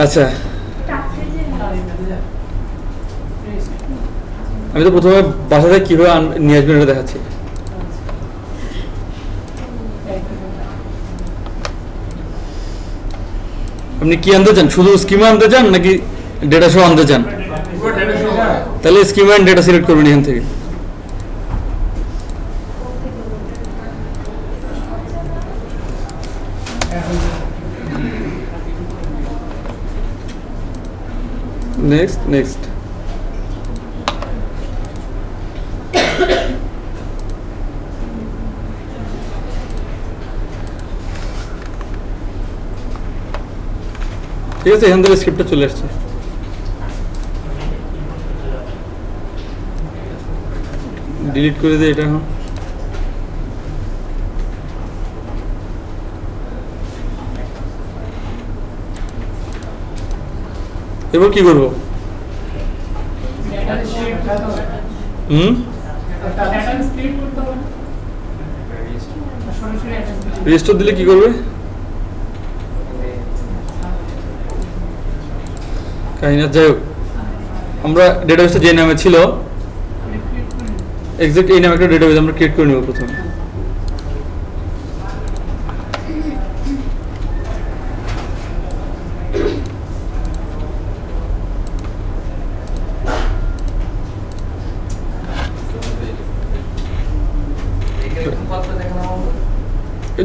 আচ্ছা, আমি তো প্রথমে বাসা থেকে কিভাবে নিয়ে আসবেন এটা দেখাচ্ছি। আপনি কি আনতে চান, শুধু স্কিমা আনতে চান নাকি ডেটা সহ আনতে চান? তাহলে স্কিমা এন্ড ডেটা সিলেক্ট করবেন এখান থেকে। নেক্সট নেক্সট ঠিক আছে, এখান থেকে স্ক্রিপ্টটা চলে আসছে। ডিলিট করে দিই এটা এখন। এবার কি করবো? রেজিস্টার দিলে কি করবে? কাহিনী। যাই হোক, আমরা ডেটাবেসটা যে নামে ছিল এক্সাক্ট এই নামে একটা ডেটাবেস আমরা ক্রিয়েট করে নেব প্রথমে।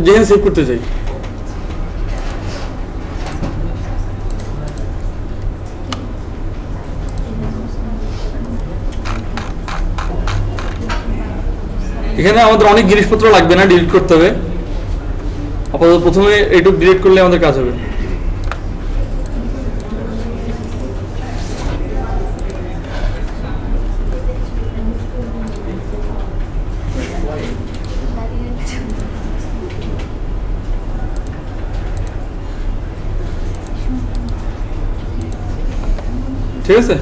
যেখানে সেভ করতে চাই। এখানে আমাদের অনেক জিনিসপত্র লাগবে না, ডিলিট করতে হবে। আপাতত প্রথমে এইটুকু ডিলিট করলে আমাদের কাজ হবে। ঠিক আছে,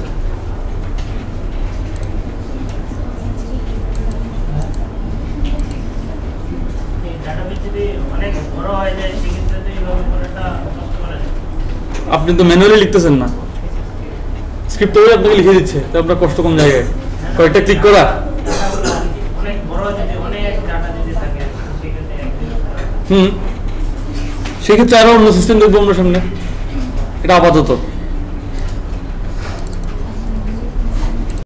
আপনি তো ম্যানুয়ালি লিখতেছেন না, স্ক্রিপ্ট করে আপনাকে লিখে দিচ্ছে, তো আপনার কষ্ট কম জায়গায় কয়েকটা ক্লিক করা। সেক্ষেত্রে আরো অন্য সিস্টেম দেখবো আমরা সামনে, এটা আপাতত।